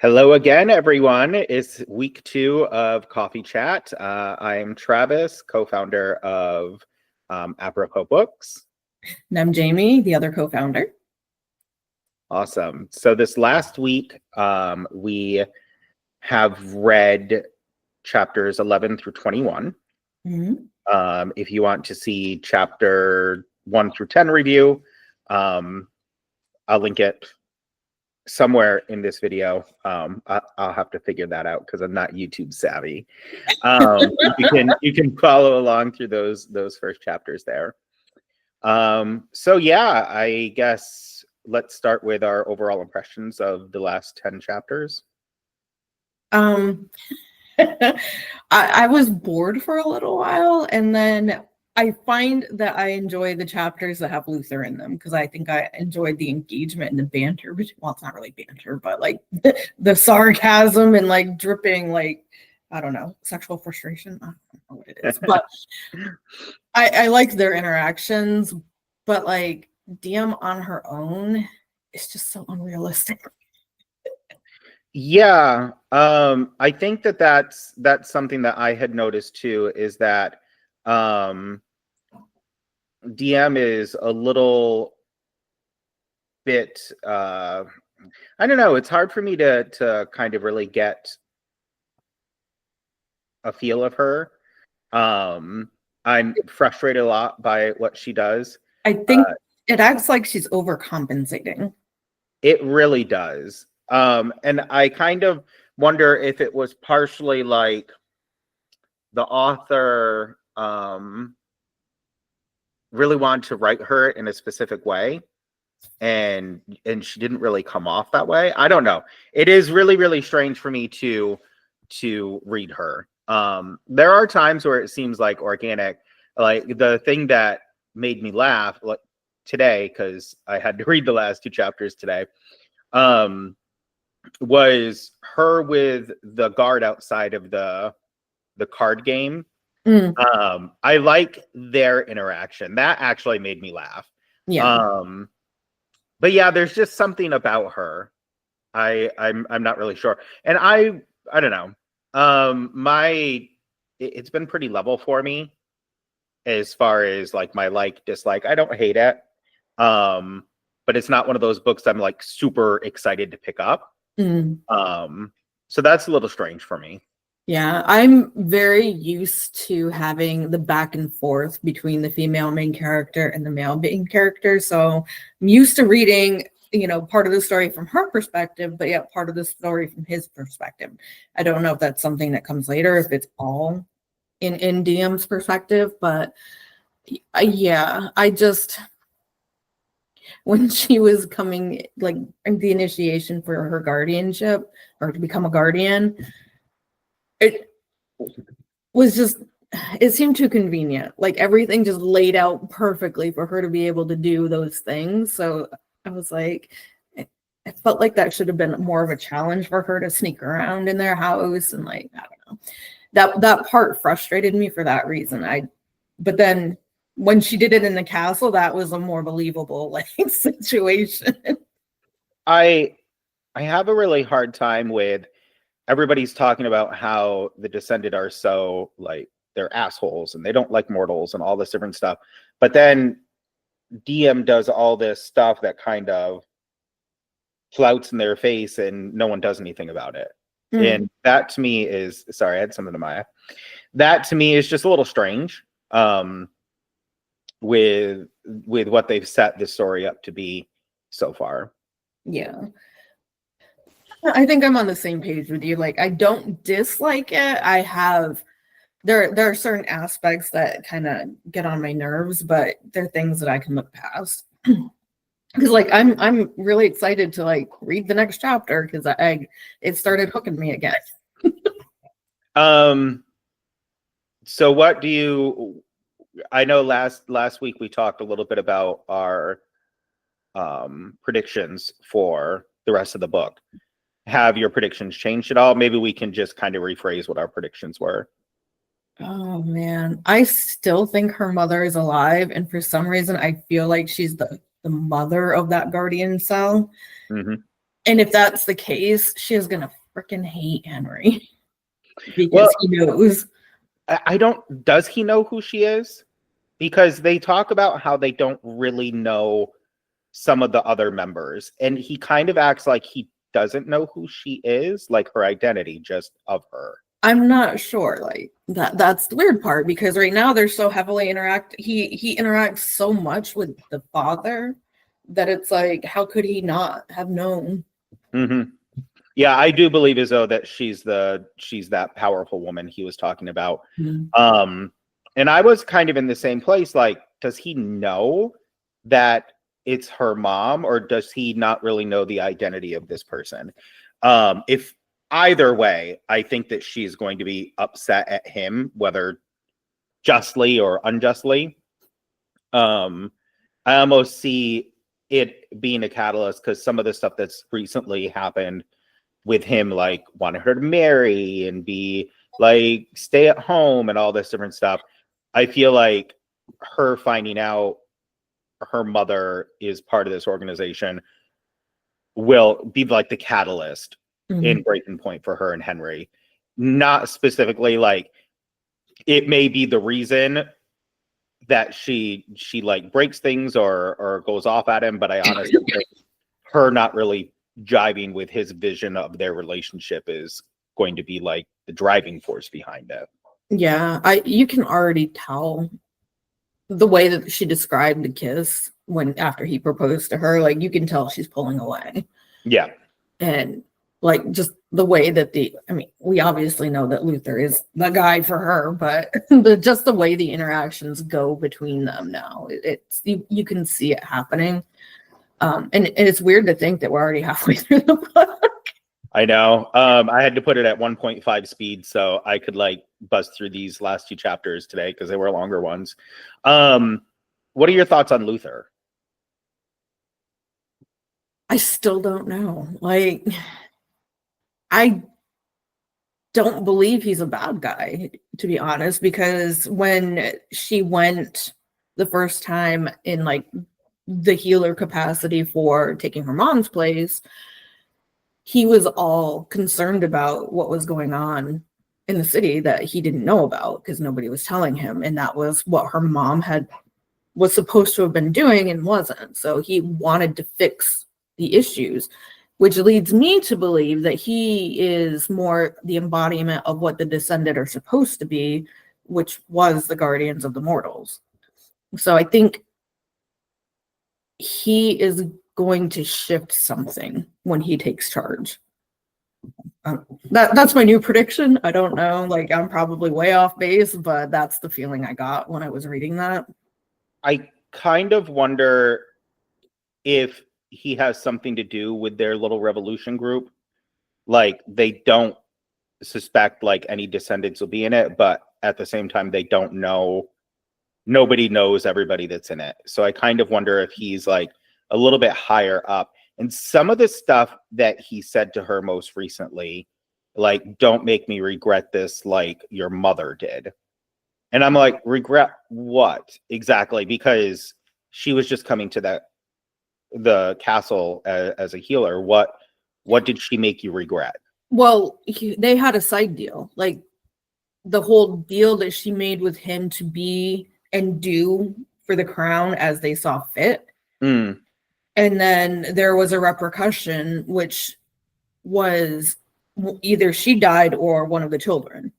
Hello again, everyone. It's week 2 of Coffee Chat. I'm Travis, co-founder of Apropos Books. And I'm Jamie, the other co-founder. Awesome. So this last week, we have read chapters 11 through 21. Mm-hmm. If you want to see chapter 1 through 10 review, I'll link it somewhere in this video. I'll have to figure that out because I'm not YouTube savvy. You can follow along through those first chapters there. So yeah, I guess let's start with our overall impressions of the last 10 chapters. I was bored for a little while, and then I find that I enjoy the chapters that have Luther in them because I think I enjoyed the engagement and the banter. Well, it's not really banter, but like the sarcasm and like dripping, like, I don't know, sexual frustration. I don't know what it is, but I liked their interactions. But like Diem on her own is just so unrealistic. Yeah, I think that's something that I had noticed too, is that Diem is a little bit I don't know, it's hard for me to kind of really get a feel of her. I'm frustrated a lot by what she does. I think it acts like she's overcompensating. It really does. And I kind of wonder if it was partially like the author really wanted to write her in a specific way, and she didn't really come off that way. I don't know. It is really, really strange for me to read her. There are times where it seems like organic. Like the thing that made me laugh like today, because I had to read the last 2 chapters today, was her with the guard outside of the card game. I like their interaction. That actually made me laugh. Yeah. But yeah, there's just something about her. I'm not really sure. And I don't know. It's been pretty level for me as far as like my like dislike. I don't hate it. But it's not one of those books I'm like super excited to pick up. So that's a little strange for me. Yeah, I'm very used to having the back and forth between the female main character and the male main character. So I'm used to reading, part of the story from her perspective, but yet part of the story from his perspective. I don't know if that's something that comes later, if it's all in Diem's perspective, but yeah, I just, when she was coming, like the initiation for her guardianship or to become a guardian, it was just, it seemed too convenient. Like everything just laid out perfectly for her to be able to do those things. So I was like, I felt like that should have been more of a challenge for her to sneak around in their house. And like, I don't know, that part frustrated me for that reason. But then when she did it in the castle, that was a more believable like situation. I have a really hard time with everybody's talking about how the Descended are so like they're assholes and they don't like mortals and all this different stuff. But then Diem does all this stuff that kind of flouts in their face and no one does anything about it. And that to me is, sorry, I had something in my eye. That to me is just a little strange with what they've set this story up to be so far. Yeah. I think I'm on the same page with you. Like, I don't dislike it. There are certain aspects that kind of get on my nerves, but they're things that I can look past. Because like I'm really excited to like read the next chapter because it started hooking me again. So what do you? I know last week we talked a little bit about our predictions for the rest of the book. Have your predictions changed at all? Maybe we can just kind of rephrase what our predictions were. Oh man, I still think her mother is alive, and for some reason I feel like she's the mother of that guardian cell. And if that's the case, she is gonna freaking hate Henry because Well, he knows. I don't. Does he know who she is? Because they talk about how they don't really know some of the other members, and he kind of acts like he doesn't know who she is, like her identity just of her. I'm not sure. Like that's the weird part because right now they're so heavily he interacts so much with the father that it's like, how could he not have known? Mm-hmm. Yeah, I do believe as though that she's that powerful woman he was talking about. Mm-hmm. And I was kind of in the same place. Like, does he know that it's her mom, or does he not really know the identity of this person? If either way, I think that she's going to be upset at him, whether justly or unjustly. I almost see it being a catalyst because some of the stuff that's recently happened with him, like wanting her to marry and be like stay at home and all this different stuff. I feel like her finding out her mother is part of this organization will be like the catalyst in breaking point for her and Henry. Not specifically like it may be the reason that she like breaks things or goes off at him, but I honestly think her not really jiving with his vision of their relationship is going to be like the driving force behind it. Yeah, you can already tell the way that she described the kiss when after he proposed to her, like you can tell she's pulling away. Yeah. And like just the way that we obviously know that Luther is the guy for her, but just the way the interactions go between them now, it's you can see it happening. And it's weird to think that we're already halfway through the book. I know. I had to put it at 1.5 speed so I could like buzz through these last 2 chapters today because they were longer ones. What are your thoughts on Luther? I still don't know. Like, I don't believe he's a bad guy, to be honest, because when she went the first time in like the healer capacity for taking her mom's place, he was all concerned about what was going on in the city that he didn't know about because nobody was telling him. And that was what her mom was supposed to have been doing and wasn't. So he wanted to fix the issues, which leads me to believe that he is more the embodiment of what the Descended are supposed to be, which was the guardians of the mortals. So I think he is going to shift something when he takes charge. That's my new prediction. I don't know. Like, I'm probably way off base, but that's the feeling I got when I was reading that. I kind of wonder if he has something to do with their little revolution group. Like, they don't suspect like any descendants will be in it, but at the same time, they don't know. Nobody knows everybody that's in it. So I kind of wonder if he's like a little bit higher up. And some of the stuff that he said to her most recently, like, don't make me regret this like your mother did. And I'm like, regret what exactly? Because she was just coming to the castle as a healer. What did she make you regret? Well, they had a side deal. Like, the whole deal that she made with him to be and do for the crown as they saw fit. Mm. And then there was a repercussion, which was either she died or one of the children.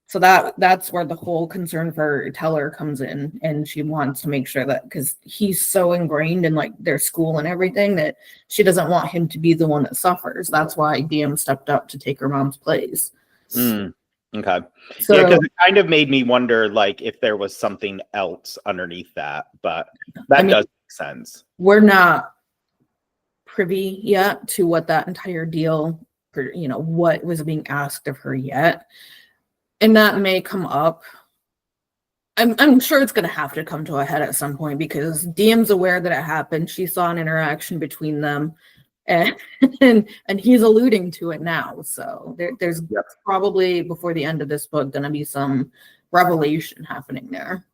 So that's where the whole concern for Teller comes in, and she wants to make sure that because he's so ingrained in like their school and everything that she doesn't want him to be the one that suffers. That's why Diem stepped up to take her mom's place. Mm. Okay. So, yeah, because it kind of made me wonder like if there was something else underneath that, but that does make sense. We're not privy yet to what that entire deal, what was being asked of her yet. And that may come up. I'm sure it's going to have to come to a head at some point because Diem's aware that it happened. She saw an interaction between them, and he's alluding to it now. So there's probably before the end of this book going to be some revelation happening there.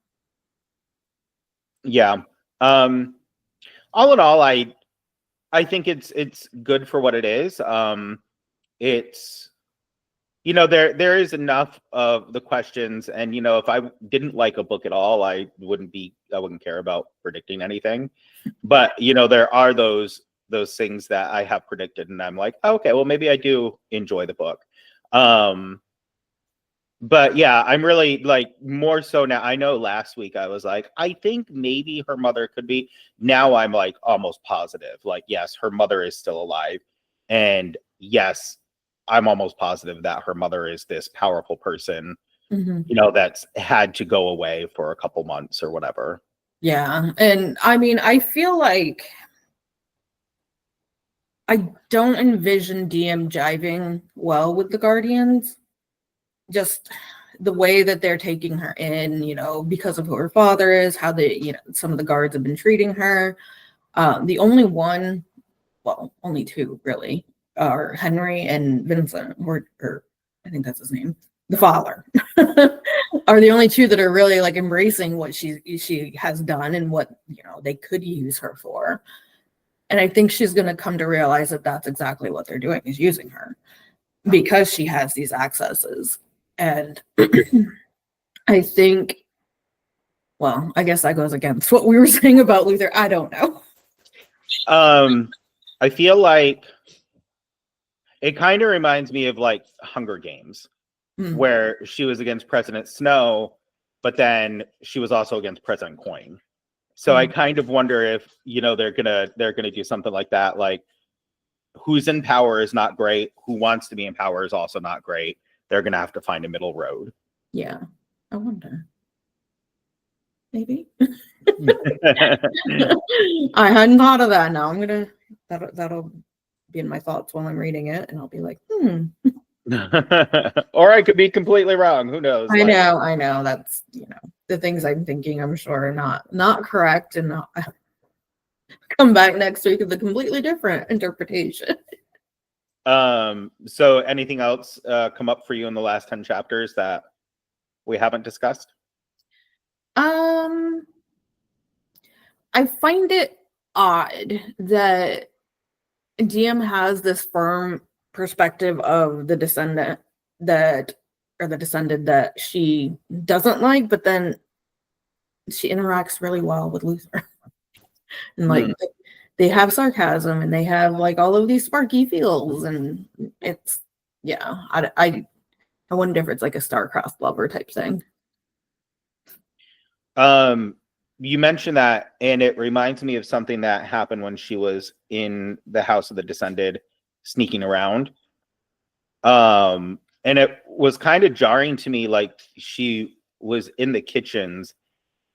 Yeah. All in all, I I think it's good for what it is. It's, you know, there is enough of the questions, and you know, if I didn't like a book at all, I wouldn't care about predicting anything. But you know, there are those things that I have predicted, and I'm like, okay, well, maybe I do enjoy the book. But yeah, I'm really like more so now. I know last week I was like, I think maybe her mother could be. Now I'm like almost positive. Like, yes, her mother is still alive. And yes, I'm almost positive that her mother is this powerful person, Mhm. you know, that's had to go away for a couple months or whatever. Yeah. And I mean, I feel like I don't envision DM jiving well with the Guardians. Just the way that they're taking her in, you know, because of who her father is, how they, you know, some of the guards have been treating her. The only one, well, only two really, are Henry and Vincent, or I think that's his name, the father, are the only two that are really like embracing what she has done and what, you know, they could use her for. And I think she's going to come to realize that that's exactly what they're doing, is using her because she has these accesses. And I think, well, I guess that goes against what we were saying about Luther. I don't know. I feel like it kind of reminds me of like Hunger Games, where she was against President Snow, but then she was also against President Coin. So I kind of wonder if, you know, they're gonna do something like that. Like, who's in power is not great. Who wants to be in power is also not great. They're gonna have to find a middle road. Yeah, I wonder. Maybe. I hadn't thought of that. Now I'm gonna that'll be in my thoughts while I'm reading it, and I'll be like, Or I could be completely wrong. Who knows? I know. That's, you know, the things I'm thinking, I'm sure are not correct, and not come back next week with a completely different interpretation. So anything else come up for you in the last 10 chapters that we haven't discussed? I find it odd that Diem has this firm perspective of the descendant that she doesn't like, but then she interacts really well with Luther. And like they have sarcasm and they have like all of these sparky feels, and it's, yeah, I wonder if it's like a star-crossed lover type thing. You mentioned that, and it reminds me of something that happened when she was in the House of the Descended, sneaking around. And it was kind of jarring to me, like she was in the kitchens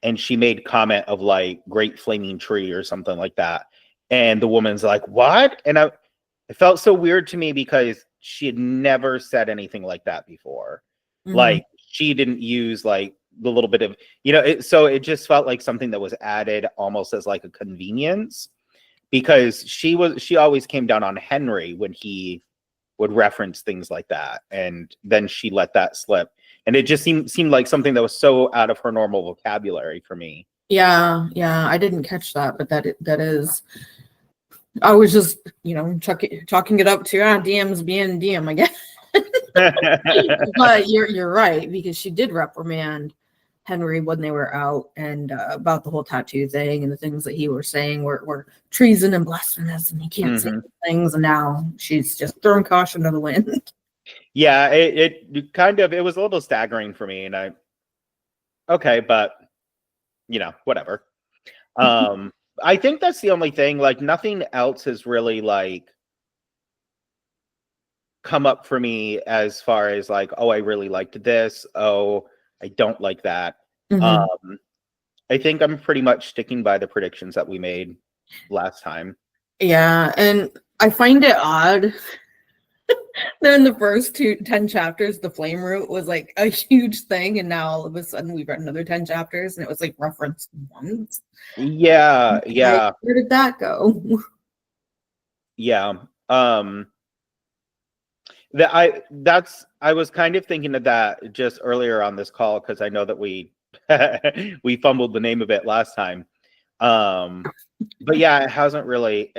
and she made comment of like great flaming tree or something like that. And the woman's like, what? And it felt so weird to me because she had never said anything like that before. Like, she didn't use like the little bit of, you know, so it just felt like something that was added almost as like a convenience, because she always came down on Henry when he would reference things like that, and then she let that slip, and it just seemed like something that was so out of her normal vocabulary for me. Yeah, I didn't catch that, but that is, I was just, you know, chalking it up to Diem's being Diem, I guess. But you're right, because she did reprimand Henry when they were out, and about the whole tattoo thing, and the things that he was saying were treason and blasphemous, and he can't say things. And now she's just throwing caution to the wind. Yeah, it kind of, it was a little staggering for me, and okay, but you know, whatever. I think that's the only thing. Like, nothing else has really like come up for me as far as like, oh, I really liked this. Oh, I don't like that. I think I'm pretty much sticking by the predictions that we made last time. Yeah, and I find it odd that in the first 10 chapters, the flame root was like a huge thing, and now all of a sudden we've read another 10 chapters and it was like referenced once. Yeah. Like, where did that go? Yeah. I was kind of thinking of that just earlier on this call, because I know that we we fumbled the name of it last time. But yeah, it hasn't really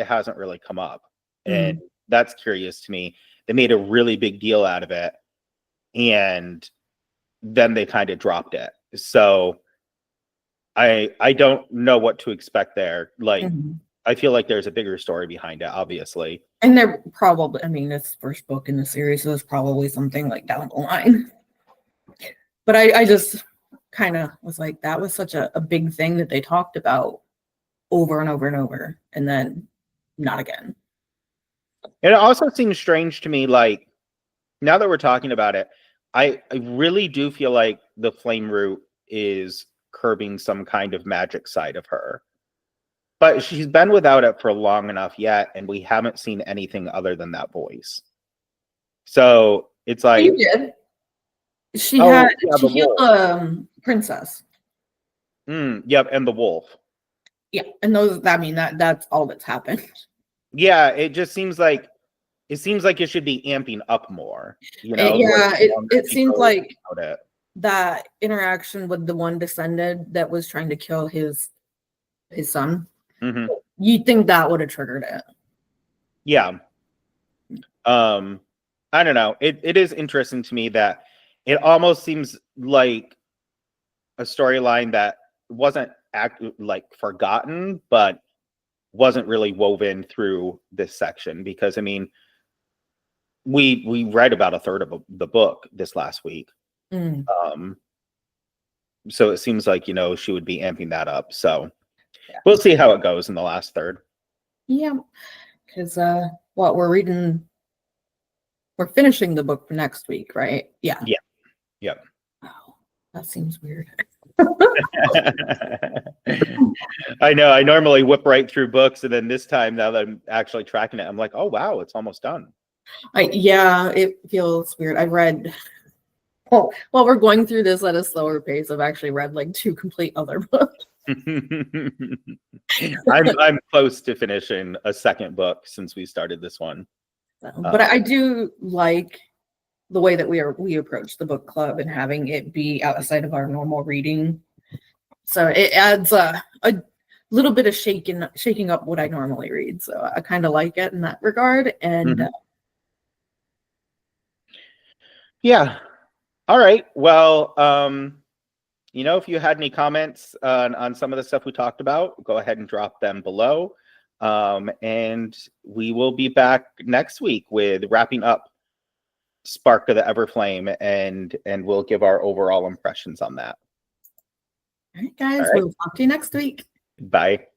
come up. And that's curious to me. They made a really big deal out of it, and then they kind of dropped it. So I don't know what to expect there. Like, I feel like there's a bigger story behind it, obviously. And they're probably, I mean, it's the first book in the series, so there's probably something like down the line. But I just kind of was like, that was such a big thing that they talked about over and over and over, and then not again. And it also seems strange to me, like, now that we're talking about it, I really do feel like the flame root is curbing some kind of magic side of her. But she's been without it for long enough yet, and we haven't seen anything other than that voice. So it's like... She did. She healed princess. Yep, and the wolf. Yeah, and those, I mean, that's all that's happened. Yeah, it just seems like it should be amping up more. You know? Yeah, it seems like that interaction with the one descended that was trying to kill his son. You'd think that would have triggered it. Yeah. I don't know. It is interesting to me that it almost seems like a storyline that wasn't forgotten, but wasn't really woven through this section, because I mean, we read about a third of the book this last week. So it seems like, you know, she would be amping that up. So we'll see how it goes in the last third. Yeah, because we're finishing the book for next week, right? Yeah. Oh, that seems weird. I know. I normally whip right through books, and then this time, now that I'm actually tracking it, I'm like, oh wow, it's almost done. It feels weird. I read, while we're going through this at a slower pace, I've actually read like 2 complete other books. I'm close to finishing a second book since we started this one. But I do like the way that we approach the book club and having it be outside of our normal reading. So it adds a little bit of shaking up what I normally read. So I kind of like it in that regard. And yeah. All right. Well, you know, if you had any comments on some of the stuff we talked about, go ahead and drop them below. And we will be back next week with wrapping up Spark of the Everflame, and we'll give our overall impressions on that. All right, guys. We'll talk to you next week. Bye.